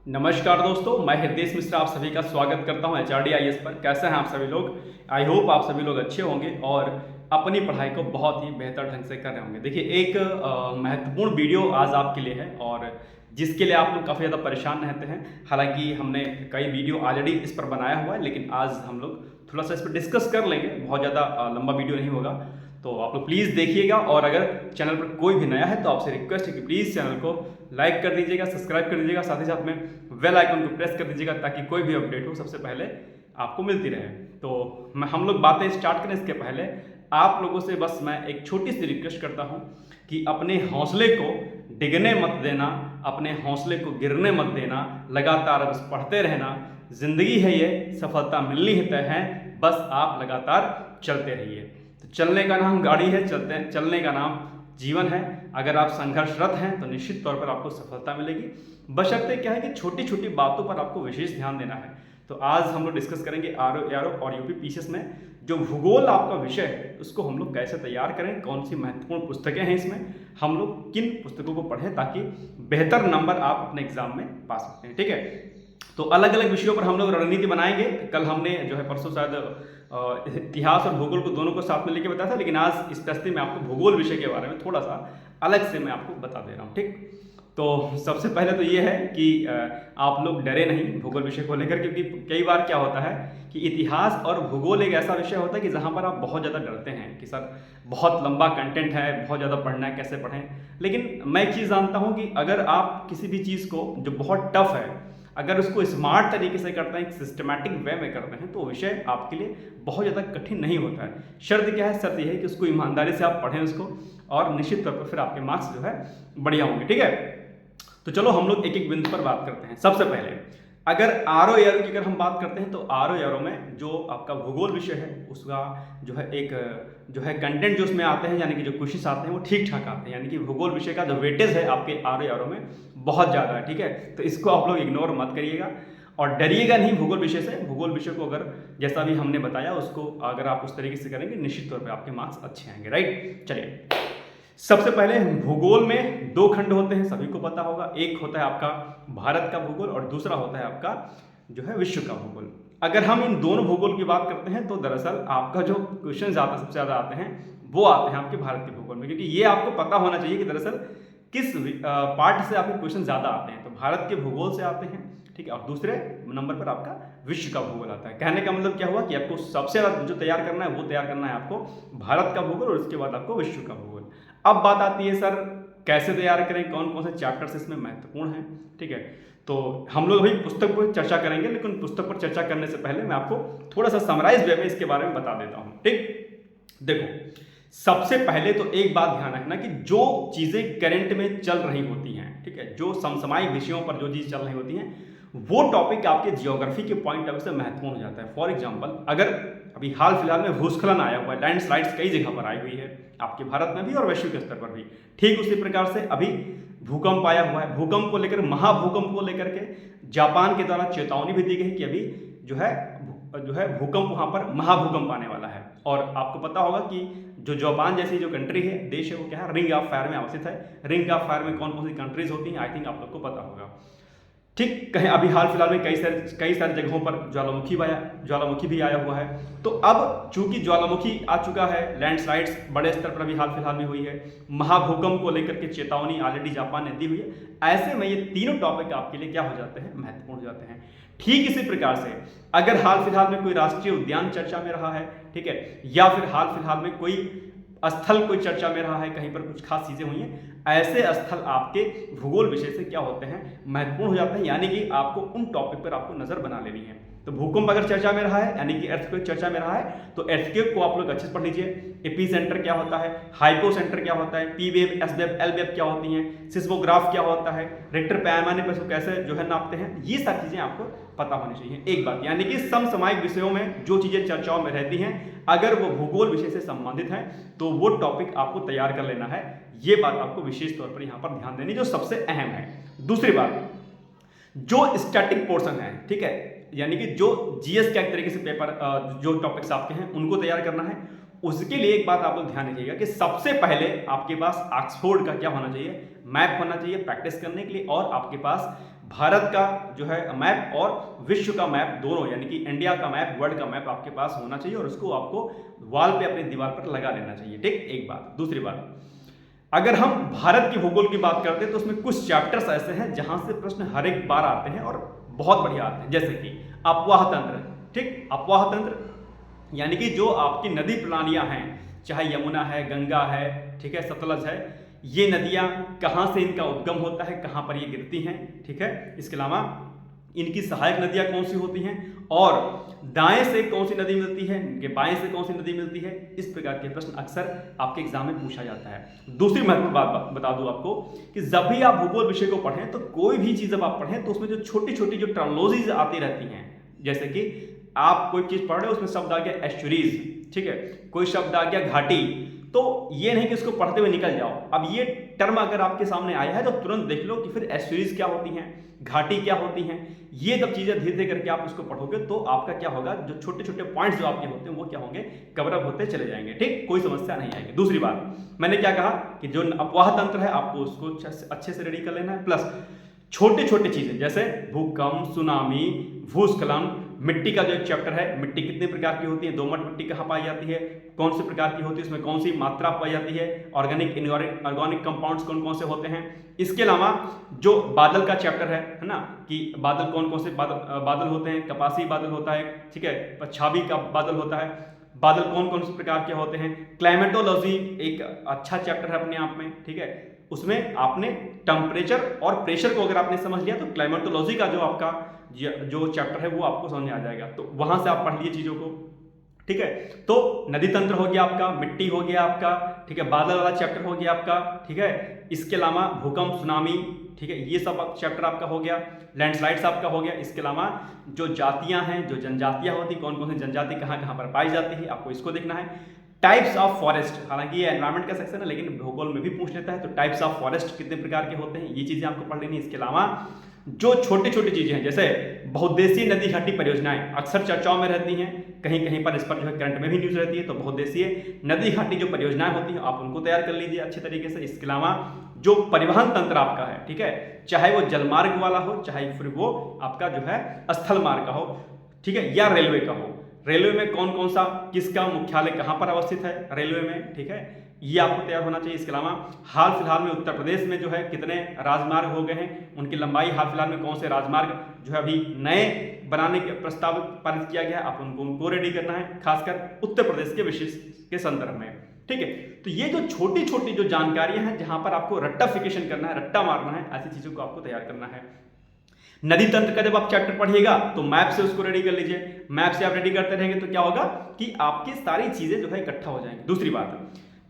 नमस्कार दोस्तों, मैं हृदय मिश्र आप सभी का स्वागत करता हूं HRD IAS पर। कैसे हैं आप सभी लोग? आई होप आप सभी लोग अच्छे होंगे और अपनी पढ़ाई को बहुत ही बेहतर ढंग से कर रहे होंगे। देखिए, एक महत्वपूर्ण वीडियो आज आपके लिए है और जिसके लिए आप लोग काफ़ी ज़्यादा परेशान रहते हैं। हालांकि हमने कई वीडियो ऑलरेडी इस पर बनाया हुआ है, लेकिन आज हम लोग थोड़ा सा इस पर डिस्कस कर लेंगे। बहुत ज़्यादा लंबा वीडियो नहीं होगा, तो आप लोग प्लीज़ देखिएगा। और अगर चैनल पर कोई भी नया है तो आपसे रिक्वेस्ट है कि प्लीज़ चैनल को लाइक कर दीजिएगा, सब्सक्राइब कर दीजिएगा, साथ ही साथ में बेल आइकन को प्रेस कर दीजिएगा ताकि कोई भी अपडेट हो सबसे पहले आपको मिलती रहे। तो हम लोग बातें स्टार्ट करें इसके पहले आप लोगों से बस मैं एक छोटी सी रिक्वेस्ट करता हूं कि अपने हौसले को डिगने मत देना, अपने हौसले को गिरने मत देना, लगातार बस पढ़ते रहना। जिंदगी है ये, सफलता मिलनी ही तय है, बस आप लगातार चलते रहिए। तो चलने का नाम गाड़ी है, चलने का नाम जीवन है। अगर आप संघर्षरत हैं तो निश्चित तौर पर आपको सफलता मिलेगी। बशर्ते क्या है कि छोटी छोटी बातों पर आपको विशेष ध्यान देना है। तो आज हम लोग डिस्कस करेंगे आरओ और यूपी पीसीएस में जो भूगोल आपका विषय है उसको हम लोग कैसे तैयार करें, कौन सी महत्वपूर्ण पुस्तकें हैं इसमें, हम लोग किन पुस्तकों को पढ़ें ताकि बेहतर नंबर आप अपने एग्जाम में पा सकते हैं। ठीक है, तो अलग अलग विषयों पर हम लोग रणनीति बनाएंगे। कल हमने जो है परसों शायद इतिहास और भूगोल को दोनों को साथ में लेके बताया था, लेकिन आज स्पेशली मैं आपको भूगोल विषय के बारे में थोड़ा सा अलग से मैं आपको बता दे रहा हूँ। ठीक, तो सबसे पहले तो ये है कि आप लोग डरे नहीं भूगोल विषय को लेकर, क्योंकि कई बार क्या होता है कि इतिहास और भूगोल एक ऐसा विषय होता है कि जहाँ पर आप बहुत ज़्यादा डरते हैं कि सर बहुत लंबा कंटेंट है, बहुत ज़्यादा पढ़ना है, कैसे पढ़ें। लेकिन मैं एक चीज़ जानता हूँ कि अगर आप किसी भी चीज़ को जो बहुत टफ है, अगर उसको स्मार्ट तरीके से करते हैं, एक सिस्टमैटिक वे में करते हैं, तो विषय आपके लिए बहुत ज़्यादा कठिन नहीं होता है। शर्त क्या है? शर्त यह है कि उसको ईमानदारी से आप पढ़ें उसको, और निश्चित तौर पर फिर आपके मार्क्स जो है बढ़िया होंगे। ठीक है, तो चलो हम लोग एक एक बिंदु पर बात करते हैं। सबसे पहले अगर आरओ एरो की अगर हम बात करते हैं तो आरओ एरो में जो आपका भूगोल विषय है उसका जो है एक जो है कंटेंट जो उसमें आते हैं, यानी कि जो क्वेश्चंस आते हैं वो ठीक ठाक आते हैं, यानी कि भूगोल विषय का जो वेटेज है आपके आरओ एरो में बहुत ज़्यादा है। ठीक है, तो इसको आप लोग इग्नोर मत करिएगा और डरिएगा नहीं भूगोल विषय से। भूगोल विषय को अगर जैसा भी हमने बताया उसको अगर आप उस तरीके से करेंगे निश्चित तौर पर आपके मार्क्स अच्छे आएंगे। राइट, चलिए सबसे पहले भूगोल में दो खंड होते हैं, सभी को पता होगा। एक होता है आपका भारत का भूगोल और दूसरा होता है आपका जो है विश्व का भूगोल। अगर हम इन दोनों भूगोल की बात करते हैं तो दरअसल आपका जो क्वेश्चन सबसे ज़्यादा आते हैं वो आते हैं आपके भारत के भूगोल में, क्योंकि ये आपको पता होना चाहिए कि दरअसल किस पार्ट से आपके क्वेश्चन ज़्यादा आते हैं। तो भारत के भूगोल से आते हैं, ठीक है, और दूसरे नंबर पर आपका विश्व का भूगोल आता है। कहने का मतलब क्या हुआ कि आपको सबसे ज़्यादा जो तैयार करना है वो तैयार करना है आपको भारत का भूगोल और उसके बाद आपको विश्व का भूगोल। अब बात आती है सर कैसे तैयार करें, कौन कौन से चैप्टर्स इसमें महत्वपूर्ण हैं। ठीक है, तो हम लोग अभी पुस्तक पर चर्चा करेंगे, लेकिन पुस्तक पर चर्चा करने से पहले मैं आपको थोड़ा सा समराइज वे में इसके बारे में बता देता हूँ। ठीक, देखो सबसे पहले तो एक बात ध्यान रखना कि जो चीज़ें करंट में चल रही होती हैं, ठीक है, जो समसामयिक विषयों पर जो चीज़ चल रही होती हैं वो टॉपिक आपके जियोग्राफी के पॉइंट ऑफ व्यू से महत्वपूर्ण हो जाता है। फॉर एग्जांपल अगर अभी हाल फिलहाल में भूस्खलन आया हुआ है, लैंडस्लाइड्स कई जगह पर आई हुई है आपके भारत में भी और वैश्विक स्तर पर भी, ठीक उसी प्रकार से अभी भूकंप आया हुआ है। भूकंप को लेकर, महाभूकंप को लेकर के जापान के द्वारा चेतावनी भी दी गई कि अभी जो है भूकंप वहाँ पर महाभूकंप आने वाला है। और आपको पता होगा कि जो जापान जैसी जो कंट्री है, देश है, वो क्या है, रिंग ऑफ फायर में अवस्थित है। रिंग ऑफ फायर में कौन कौन सी कंट्रीज होती हैं आई थिंक आप लोग को पता होगा। ठीक, कहीं अभी हाल फिलहाल में कई सारी जगहों पर ज्वालामुखी भी आया हुआ है। तो अब चूंकि ज्वालामुखी आ चुका है, लैंडस्लाइड्स बड़े स्तर पर अभी हाल फिलहाल में हुई है, महाभूकंप को लेकर के चेतावनी ऑलरेडी जापान ने दी हुई है, ऐसे में ये तीनों टॉपिक आपके लिए क्या हो जाते हैं, महत्वपूर्ण हो जाते हैं। ठीक इसी प्रकार से अगर हाल फिलहाल में कोई राष्ट्रीय उद्यान चर्चा में रहा है, ठीक है, या फिर हाल फिलहाल में कोई स्थल कोई चर्चा में रहा है, कहीं पर कुछ खास चीजें हुई हैं, ऐसे स्थल आपके भूगोल विषय से क्या होते हैं, महत्वपूर्ण हो जाते हैं। यानी कि आपको उन टॉपिक पर आपको नजर बना लेनी है। तो भूकंप अगर चर्चा में रहा है, यानी कि अर्थक्वेक चर्चा में रहा है, तो अर्थक्वेक को आप लोग अच्छे से पढ़ लीजिए। एपी सेंटर क्या होता है, हाइपो सेंटर क्या होता है, P wave, S wave, L wave क्या होती हैं, सिस्मोग्राफ क्या होता है, रिक्टर पैमाने पर इसको कैसे जो है नापते हैं, ये सारी चीजें आपको पता होनी चाहिए। एक बात, यानी कि समसामयिक विषयों में जो चीजें चर्चाओं में रहती हैं अगर वो भूगोल विषय से संबंधित है तो वो टॉपिक आपको तैयार कर लेना है। ये बात आपको विशेष तौर पर यहां पर ध्यान देनी जो सबसे अहम है। दूसरी बात, जो स्टैटिक पोर्शन है, ठीक है, यानी कि जो जीएस के एक तरीके से पेपर जो टॉपिक्स आपके हैं उनको तैयार करना है, उसके लिए एक बात आप लोग ध्यान रखिएगा कि सबसे पहले आपके पास ऑक्सफोर्ड का क्या होना चाहिए, मैप होना चाहिए प्रैक्टिस करने के लिए, और आपके पास भारत का जो है मैप और विश्व का मैप दोनों, यानी कि इंडिया का मैप, वर्ल्ड का मैप आपके पास होना चाहिए और उसको आपको वॉल पे अपनी दीवार पर लगा लेना चाहिए। ठीक, एक बात। दूसरी बात, अगर हम भारत की भूगोल की बात करते हैं तो उसमें कुछ चैप्टर्स ऐसे हैं जहां से प्रश्न हर एक बार आते हैं और बहुत बढ़िया आते हैं, जैसे कि अपवाह तंत्र। ठीक, अपवाह तंत्र यानी कि जो आपकी नदी प्रणालियां हैं, चाहे यमुना है, गंगा है, ठीक है, सतलज है, ये नदियां कहां से इनका उद्गम होता है, कहां पर ये गिरती हैं। ठीक है, इसके अलावा इनकी सहायक नदियां कौन सी होती हैं और दाएं से कौन सी नदी मिलती है, इनके बाएं से कौन सी नदी मिलती है। इस प्रकार के प्रश्न अक्सर आपके एग्जाम में पूछा जाता है। दूसरी महत्वपूर्ण बात बता दूं आपको कि जब भी आप भूगोल विषय को पढ़ें तो कोई भी चीज जब आप पढ़ें तो उसमें जो छोटी छोटी जो टर्मिनोलॉजीज आती रहती हैं, जैसे कि आप कोई चीज पढ़ रहे हो उसमें शब्द आ गया एस्चुरीज, ठीक है, कोई शब्द आ गया घाटी, तो ये नहीं कि इसको पढ़ते हुए निकल जाओ। अब ये टर्म अगर आपके सामने आया है तो तुरंत देख लो कि फिर एस्चुरीज क्या होती हैं, घाटी क्या होती हैं। ये जब चीजें धीरे धीरे करके आप उसको पढ़ोगे तो आपका क्या होगा, जो छोटे छोटे पॉइंट्स जो आपके होते हैं वो क्या होंगे, कवर अप होते चले जाएंगे। ठीक, कोई समस्या नहीं आएगी। दूसरी बात, मैंने क्या कहा कि जो अपवाह तंत्र है आपको उसको अच्छे से रेडी कर लेना है, प्लस छोटे छोटे चीजें जैसे भूकंप, सुनामी, भूस्खलन, मिट्टी का जो एक चैप्टर है, मिट्टी कितने प्रकार की होती है, दोमट मिट्टी कहाँ पाई जाती है, कौन से प्रकार की होती है, उसमें कौन सी मात्रा पाई जाती है, ऑर्गेनिक इनऑर्गेनिक कंपाउंड्स कौन कौन से होते हैं। इसके अलावा जो बादल का चैप्टर है ना, कि बादल कौन कौन से बादल होते हैं, कपासी बादल होता है, ठीक है, पछाबी का बादल होता है, बादल कौन कौन से प्रकार के होते हैं। क्लाइमेटोलॉजी एक अच्छा चैप्टर है अपने आप में, ठीक है, उसमें आपने टेम्परेचर और प्रेशर को अगर आपने समझ लिया तो क्लाइमेटोलॉजी का जो आपका जो चैप्टर है वो आपको समझ में आ जाएगा, तो वहां से आप पढ़ लिए चीजों को। ठीक है, तो नदी तंत्र हो गया आपका, मिट्टी हो गया आपका, ठीक है, बादल वाला चैप्टर हो गया आपका, ठीक है, इसके अलावा भूकंप, सुनामी, ठीक है, ये सब चैप्टर आपका हो गया, लैंडस्लाइड्स आपका हो गया। इसके अलावा जो जातियां हैं, जो जनजातियां होती, कौन कौन सी जनजाति कहाँ कहाँ पर पाई जाती है, आपको इसको देखना है। टाइप्स ऑफ फॉरेस्ट, हालांकि ये एनवायरमेंट का सेक्शन है लेकिन भूगोल में भी पूछ लेता है, तो टाइप्स ऑफ फॉरेस्ट कितने प्रकार के होते हैं, ये चीजें आपको पढ़ लेनी है। इसके अलावा जो छोटी छोटी चीजें हैं जैसे बहुउद्देशीय नदी घाटी परियोजनाएं अक्सर चर्चाओं में रहती हैं, कहीं कहीं पर इस पर जो है करंट में भी न्यूज रहती है, तो बहुउद्देशीय नदी घाटी जो परियोजनाएं होती हैं आप उनको तैयार कर लीजिए अच्छे तरीके से। इसके अलावा जो परिवहन तंत्र आपका है, ठीक है, चाहे वो जलमार्ग वाला हो, चाहे फिर वो आपका जो है स्थल मार्ग का हो, ठीक है, या रेलवे का हो। रेलवे में कौन कौन सा, किसका मुख्यालय कहां पर अवस्थित है रेलवे में, ठीक है, ये आपको तैयार होना चाहिए। इसके अलावा हाल फिलहाल में उत्तर प्रदेश में जो है कितने राजमार्ग हो गए हैं, उनकी लंबाई, हाल फिलहाल में कौन से राजमार्ग जो है अभी नए बनाने के प्रस्ताव पारित किया गया, आप उनको रेडी करना है, खासकर उत्तर प्रदेश के विशेष के संदर्भ में। ठीक है, तो ये जो छोटी छोटी जो जानकारियां हैं जहां पर आपको रट्टाफिकेशन करना है, रट्टा मारना है, ऐसी चीजों को आपको तैयार करना है। नदी तंत्र का जब आप चैप्टर पढ़िएगा तो मैप से उसको रेडी कर लीजिए, मैप से आप रेडी करते रहेंगे तो क्या होगा कि आपकी सारी चीजें जो है इकट्ठा हो जाएंगी। दूसरी बात,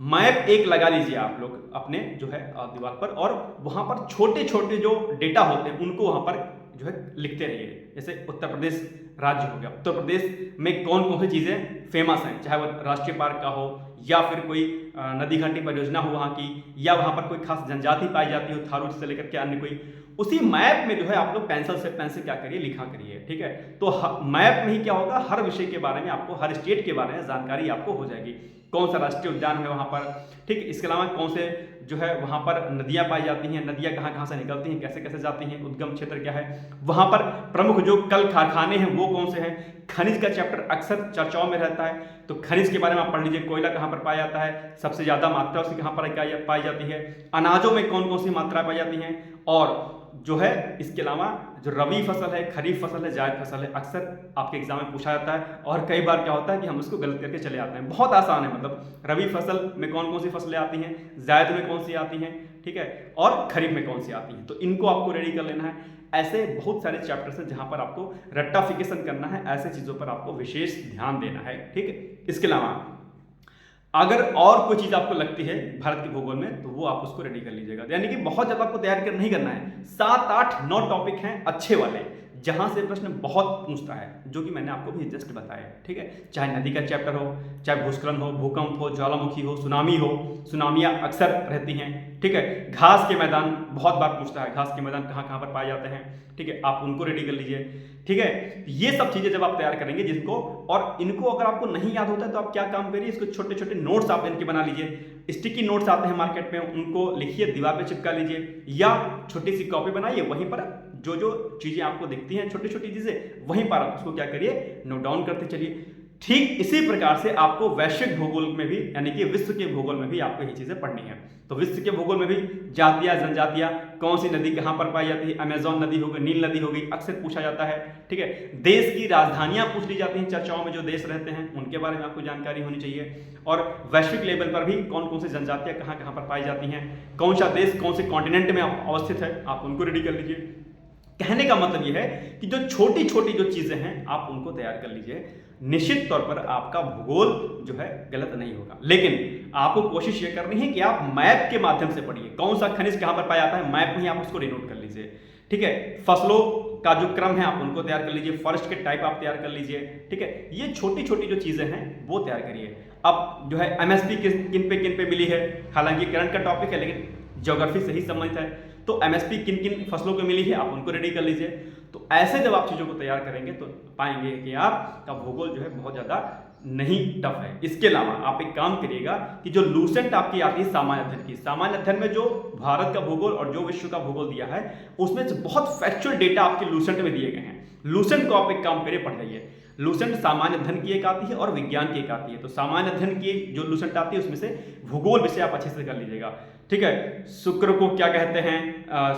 मैप एक लगा लीजिए आप लोग अपने जो है दीवार पर, और वहां पर छोटे छोटे जो डेटा होते हैं उनको वहां पर जो है लिखते रहिए। जैसे उत्तर प्रदेश राज्य हो गया, उत्तर प्रदेश में कौन कौन सी चीजें फेमस हैं, चाहे वो राष्ट्रीय पार्क का हो या फिर कोई नदी घाटी परियोजना हो वहां की, या वहां पर कोई खास जनजाति पाई जाती हो, थारू से लेकर के अन्य कोई, उसी मैप में जो है आप लोग पेंसिल से क्या करिए, लिखा करिए। ठीक है, तो मैप में ही क्या होगा, हर विषय के बारे में आपको, हर स्टेट के बारे में जानकारी आपको हो जाएगी, कौन सा राष्ट्रीय उद्यान है वहां पर, ठीक। इसके अलावा कौन से जो है वहां पर नदियां पाई जाती हैं, नदियां कहां कहां से निकलती हैं, कैसे कैसे जाती हैं, उद्गम क्षेत्र क्या है, वहां पर प्रमुख जो कल कारखाने हैं वो कौन से हैं। खनिज का चैप्टर अक्सर चर्चाओं में रहता है, तो खनिज के बारे में आप पढ़ लीजिए, कोयला कहां पर पाया जाता है, सबसे ज्यादा मात्रा उसकी कहां पर पाई जाती है, अनाजों में कौन कौन सी मात्रा पाई जाती हैं, और जो है इसके अलावा जो रबी फसल है, खरीफ फसल है, जायद फसल है, अक्सर आपके एग्जाम में पूछा जाता है, और कई बार क्या होता है कि हम उसको गलत करके चले आते हैं। बहुत आसान है, मतलब रबी फसल में कौन कौन सी फसलें आती हैं, जायद में कौन सी आती हैं, ठीक है, और खरीफ में कौन सी आती हैं, तो इनको आपको रेडी कर लेना है। ऐसे बहुत सारे चैप्टर्स हैं जहां पर आपको रट्टाफिकेशन करना है, ऐसे चीजों पर आपको विशेष ध्यान देना है। ठीक है, इसके अलावा अगर और कोई चीज आपको लगती है भारत के भूगोल में तो वो आप उसको रेडी कर लीजिएगा, यानी कि बहुत ज्यादा आपको तैयार कर नहीं करना है, 7, 8, 9 टॉपिक हैं अच्छे वाले जहां से प्रश्न बहुत पूछता है, जो कि मैंने आपको भी जस्ट बताया। ठीक है, चाहे नदी का चैप्टर हो, चाहे भूस्खलन हो, भूकंप हो, ज्वालामुखी हो, सुनामी हो, सुनामियां अक्सर रहती हैं। ठीक है, घास के मैदान बहुत बार पूछता है, घास के मैदान कहाँ कहाँ पर पाए जाते हैं, ठीक है, आप उनको रेडी कर लीजिए। ठीक है, ये सब चीजें जब आप तैयार करेंगे जिनको, और इनको अगर आपको नहीं याद होता है तो आप क्या काम करिए, इसको छोटे छोटे नोट्स आप इनके बना लीजिए, स्टिकी नोट्स आते हैं मार्केट में, उनको लिखिए, दीवार पे चिपका लीजिए, या छोटी सी कॉपी बनाइए, वहीं पर जो जो चीजें आपको दिखती हैं, छोटी छोटी चीजें, वहीं पर आप उसको क्या करिए, नोट डाउन करते चलिए। ठीक इसी प्रकार से आपको वैश्विक भूगोल में भी, यानी कि विश्व के भूगोल में भी आपको ये चीजें पढ़नी है। तो विश्व के भूगोल में भी जातियां, जनजातियां, कौन सी नदी कहां पर पाई जाती है, अमेजोन नदी हो गई, नील नदी हो गई, अक्सर पूछा जाता है। ठीक है, देश की राजधानियां पूछ ली जाती हैं चर्चाओं में, जो देश रहते हैं उनके बारे में आपको जानकारी होनी चाहिए। और वैश्विक लेवल पर भी कौन कौन सी जनजातियां कहां कहां पर पाई जाती हैं, कौन सा देश कौन से कॉन्टिनेंट में अवस्थित है, आप उनको रेडी कर लीजिए। कहने का मतलब यह है कि जो छोटी छोटी जो चीजें हैं आप उनको तैयार कर लीजिए। निश्चित तौर पर आपका भूगोल जो है गलत नहीं होगा, लेकिन आपको कोशिश ये करनी है कि आप मैप के माध्यम से पढ़िए, कौन सा खनिज कहां पर पाया जाता है, मैप में ही आप उसको डिनोट कर लीजिए। ठीक है, फसलों का जो क्रम है आप उनको तैयार कर लीजिए, फॉरेस्ट के टाइप आप तैयार कर लीजिए। ठीक है, ये छोटी छोटी जो चीजें हैं वो तैयार करिए। अब जो है एमएसपी किन पे मिली है, हालांकि करंट का टॉपिक है लेकिन ज्योग्राफी से ही संबंधित है, तो एमएसपी किन किन फसलों को मिली है आप उनको रेडी कर लीजिए। तो ऐसे जब आप चीजों को तैयार करेंगे तो पाएंगे कि आपका भूगोल जो है बहुत ज्यादा नहीं टफ है। इसके अलावा आप एक काम करिएगा कि जो लूसेंट आपकी आती है सामान्य अध्ययन की, सामान्य अध्ययन में जो भारत का भूगोल और जो विश्व का भूगोल दिया है उसमें से बहुत फैक्चुअल डेटा आपके लूसेंट में दिए गए हैं। लूसेंट को आप एक काम करिए, पढ़ जाइए। लूसेंट सामान्य अध्ययन की एक आती है और विज्ञान की एक आती है। तो सामान्य अध्ययन की जो लूसेंट आती है उसमें से भूगोल विषय आप अच्छे से कर लीजिएगा। ठीक है, शुक्र को क्या कहते हैं,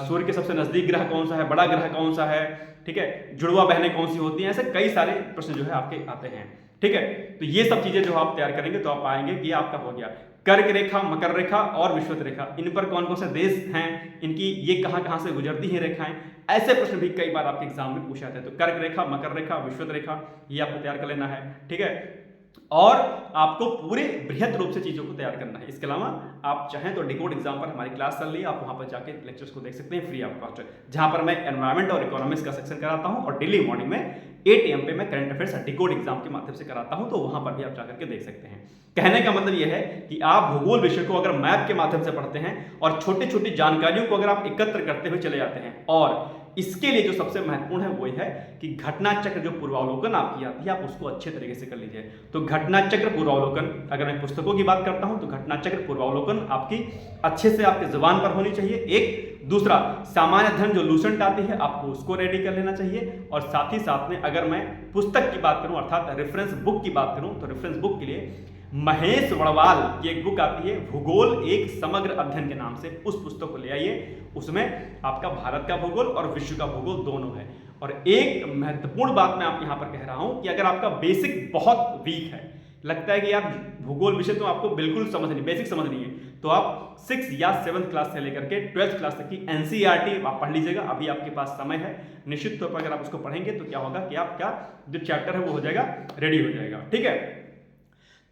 सूर्य के सबसे नजदीक ग्रह कौन सा है, बड़ा ग्रह कौन सा है, ठीक है, जुड़वा बहनें कौन सी होती हैं, ऐसे कई सारे प्रश्न जो है आपके आते हैं। ठीक है, तो ये सब चीजें जो आप तैयार करेंगे तो आप पाएंगे कि आपका हो गया। कर्क रेखा, मकर रेखा और विषुवत रेखा, इन पर कौन कौन से देश हैं, इनकी ये कहां कहां से गुजरती हैं रेखाएं, ऐसे प्रश्न भी कई बार आपके एग्जाम में पूछे जाते हैं। तो कर्क रेखा, मकर रेखा, विषुवत रेखा, ये आपको तैयार कर लेना है। ठीक है, और आपको पूरे बृहद रूप से चीजों को तैयार करना है। इसके अलावा आप चाहें तो डिकोड एग्जाम पर हमारी क्लास चल रही है, आप वहां पर जाके लेक्चर्स को देख सकते हैं फ्री ऑफ कॉस्ट, जहां पर मैं एनवायरमेंट और इकोनॉमिक्स का सेक्शन कराता हूं और डेली मॉर्निंग में 8 AM पे मैं करंट अफेयर्स डिकोड एग्जाम के माध्यम से कराता हूं, तो वहां पर भी आप जाकर के देख सकते हैं। कहने का मतलब यह है कि आप भूगोल विषय को अगर मैप के माध्यम से पढ़ते हैं और छोटी छोटी जानकारियों को अगर आप एकत्र करते हुए चले जाते हैं, और इसके लिए जो सबसे महत्वपूर्ण है वो है कि घटना चक्र जो पूर्वावलोकन आपकी आती है आप उसको अच्छे तरीके से कर लीजिए। तो घटना चक्र पूर्वावलोकन, अगर मैं पुस्तकों की बात करता हूं तो घटना चक्र पूर्वावलोकन आपकी अच्छे से आपके जुबान पर होनी चाहिए। एक दूसरा, सामान्य अध्ययन जो लूसेंट आती है आपको उसको रेडी कर लेना चाहिए। और साथ ही साथ में अगर मैं पुस्तक की बात करूं अर्थात रेफरेंस बुक की बात करूं तो रेफरेंस बुक के लिए महेश वड़वाल की एक बुक आती है भूगोल एक समग्र अध्ययन के नाम से, उस पुस्तक को ले आइए। उसमें आपका भारत का भूगोल और विश्व का भूगोल दोनों है। और एक महत्वपूर्ण बात मैं आप यहां पर कह रहा हूं कि अगर आपका बेसिक बहुत वीक है, लगता है कि यार भूगोल विषय तो आपको बिल्कुल समझ नहीं, बेसिक समझ नहीं है, तो आप 6 या 7th क्लास से लेकर के 12th क्लास तक की एनसीईआरटी आप पढ़ लीजिएगा। अभी आपके पास समय है, निश्चित तौर पर अगर आप उसको पढ़ेंगे तो क्या होगा कि आपका जो चैप्टर है वो हो जाएगा, रेडी हो जाएगा। ठीक है,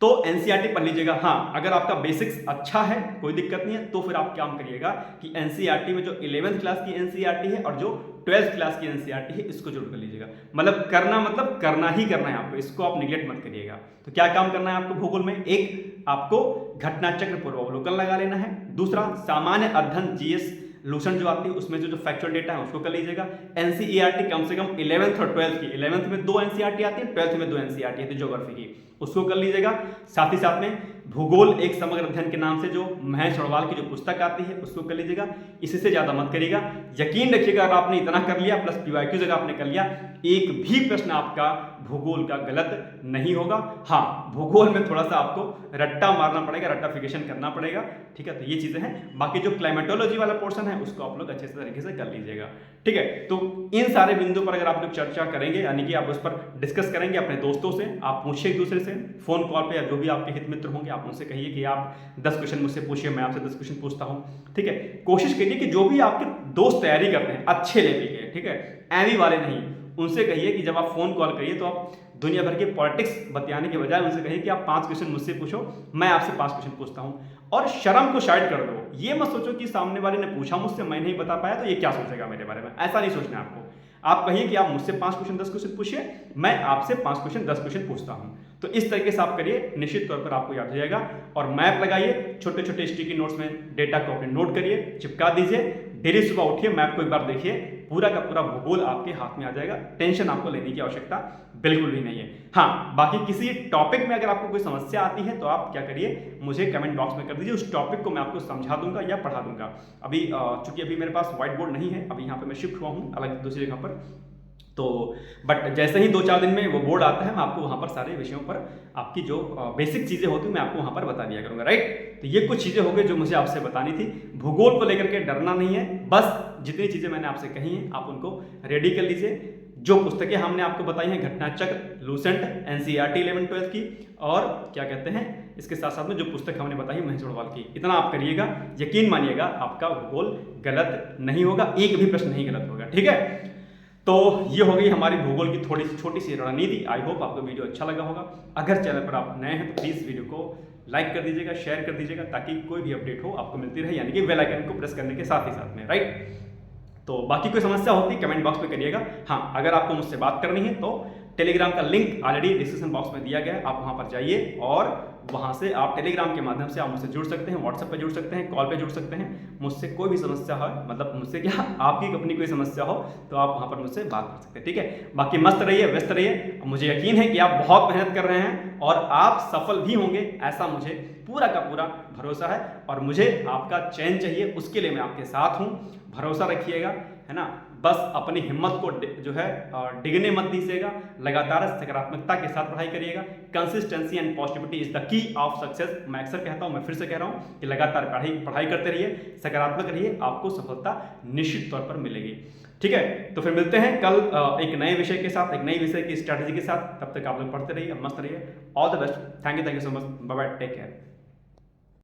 तो एनसीईआरटी पढ़ लीजिएगा। हाँ, अगर आपका बेसिक्स अच्छा है, कोई दिक्कत नहीं है, तो फिर आप काम करिएगा कि एनसीईआरटी में जो 11th क्लास की एनसीईआरटी है और जो 12th क्लास की एनसीईआरटी है इसको जरूर कर लीजिएगा। मतलब करना ही करना है आपको, इसको आप निगलेक्ट मत करिएगा। तो क्या काम करना है आपको भूगोल में, एक आपको घटना चक्र पूर्वावलोकन लगा लेना है। दूसरा, सामान्य अध्ययन जीएस लूसेंट जो आती है उसमें जो फैक्चुअल डेटा है उसको कर लीजिएगा। एनसीईआरटी कम से कम 11th और 12th की, 11th में 2 एनसीईआरटी आती है, 12th में 2 एनसीईआरटी आती है ज्योग्राफी की, उसको कर लीजिएगा। साथ ही साथ में भूगोल एक समग्र अध्ययन के नाम से जो महेश वड़वाल की जो पुस्तक आती है उसको कर लीजिएगा। इससे ज्यादा मत करिएगा। यकीन रखिएगा अगर आपने इतना कर लिया प्लस पीवाईक्यू जगह आपने कर लिया, एक भी प्रश्न आपका भूगोल का गलत नहीं होगा। हाँ, भूगोल में थोड़ा सा आपको रट्टा मारना पड़ेगा, रट्टाफिकेशन करना पड़ेगा। ठीक है, तो ये चीजें हैं। बाकी जो क्लाइमेटोलॉजी वाला पोर्शन है उसको आप लोग अच्छे से तरीके से कर लीजिएगा। ठीक है, तो इन सारे बिंदु पर अगर आप लोग चर्चा करेंगे, यानी कि आप उस पर डिस्कस करेंगे अपने दोस्तों से, आप पूछिए एक दूसरे से फोन कॉल पे, या जो भी आपके हित मित्र होंगे आप उनसे कहिए कि आप 10 क्वेश्चन मुझसे पूछिए, मैं आपसे 10 क्वेश्चन पूछता हूँ। ठीक है, कोशिश करिए कि जो भी आपके दोस्त तैयारी करते हैं अच्छे लेवल के, ठीक है, एवी वाले नहीं, उनसे कहिए कि जब आप फोन कॉल करिए तो आप दुनिया भर की पॉलिटिक्स बतियाने के बजाय उनसे कहिए कि आप 5 क्वेश्चन मुझसे पूछो, मैं आपसे 5 क्वेश्चन पूछता हूं। और शर्म को साइड कर दो। ये मत सोचो कि सामने वाले ने पूछा मुझसे, मैं नहीं बता पाया तो ये क्या सोचेगा मेरे बारे में, ऐसा नहीं सोचना है आपको। आप कहिए कि आप मुझसे 5 क्वेश्चन 10 क्वेश्चन पूछिए, मैं आपसे 5 क्वेश्चन 10 क्वेश्चन पूछता हूं। तो इस तरीके से आप करिए, निश्चित तौर पर आपको याद हो जाएगा। और मैप लगाइए, छोटे छोटे स्टिकी नोट्स में डेटा को अपने नोट करिए, चिपका दीजिए, डेली सुबह उठिए, मैप को एक बार देखिए, पूरा का पूरा भूगोल आपके हाथ में आ जाएगा। टेंशन आपको लेने की आवश्यकता बिल्कुल भी नहीं है। हाँ, बाकी किसी टॉपिक में अगर आपको कोई समस्या आती है तो आप क्या करिए, मुझे कमेंट बॉक्स में कर दीजिए, उस टॉपिक को मैं आपको समझा दूंगा या पढ़ा दूंगा। अभी चूंकि अभी मेरे पास व्हाइट बोर्ड नहीं है, अभी यहाँ पे मैं शिफ्ट हुआ हूँ अलग दूसरी जगह पर, तो बट जैसे ही 2-4 दिन में वो बोर्ड आता है, मैं आपको वहाँ पर सारे विषयों पर आपकी जो बेसिक चीज़ें होती हैं मैं आपको वहाँ पर बता दिया करूँगा, राइट। तो ये कुछ चीज़ें हो गई जो मुझे आपसे बतानी थी। भूगोल को लेकर के डरना नहीं है, बस जितनी चीज़ें मैंने आपसे कही हैं आप उनको रेडी कर लीजिए। जो पुस्तकें हमने आपको बताई हैं, घटनाचक्र, लूसेंट, एनसीईआरटी 11-12 की, और क्या कहते हैं इसके साथ साथ में जो पुस्तक हमने बताई महेश जोड़वाल की, इतना आप करिएगा, यकीन मानिएगा आपका भूगोल गलत नहीं होगा, एक भी प्रश्न नहीं गलत होगा, ठीक है। तो ये हो गई हमारी भूगोल की थोड़ी सी छोटी सी रणनीति। आई होप आपको वीडियो अच्छा लगा होगा। अगर चैनल पर आप नए हैं तो प्लीज़ वीडियो को लाइक कर दीजिएगा, शेयर कर दीजिएगा, ताकि कोई भी अपडेट हो आपको मिलती रहे, यानी कि बेल आइकन को प्रेस करने के साथ ही साथ में, राइट। तो बाकी कोई समस्या होती है कमेंट बॉक्स में करिएगा। हाँ, अगर आपको मुझसे बात करनी है तो टेलीग्राम का लिंक ऑलरेडी डिस्क्रिप्शन बॉक्स में दिया गया है, आप वहाँ पर जाइए और वहाँ से आप टेलीग्राम के माध्यम से आप मुझसे जुड़ सकते हैं, व्हाट्सएप पे जुड़ सकते हैं, कॉल पे जुड़ सकते हैं। मुझसे कोई भी समस्या हो, मतलब मुझसे क्या, आपकी अपनी कोई समस्या हो तो आप वहाँ पर मुझसे बात कर सकते हैं, ठीक है। बाकी मस्त रहिए, व्यस्त रहिए। मुझे यकीन है कि आप बहुत मेहनत कर रहे हैं और आप सफल भी होंगे, ऐसा मुझे पूरा का पूरा भरोसा है। और मुझे आपका चयन चाहिए, उसके लिए मैं आपके साथ हूँ, भरोसा रखिएगा, है ना। बस अपनी हिम्मत को जो है डिगने मत दीजिएगा, लगातार सकारात्मकता के साथ पढ़ाई करिएगा। Consistency and positivity is the key of success. मैं अक्सर कहता हूँ, मैं फिर से कह रहा हूँ कि लगातार पढ़ाई करते रहिए, सकारात्मक रहिए, आपको सफलता निश्चित तौर पर मिलेगी, ठीक है। तो फिर मिलते हैं कल एक नए विषय के साथ, एक नई विषय की स्ट्रैटेजी के साथ। तब तक आप लोग पढ़ते रहिए, मस्त रहिए। All the best. Thank you so much. Bye bye, take care.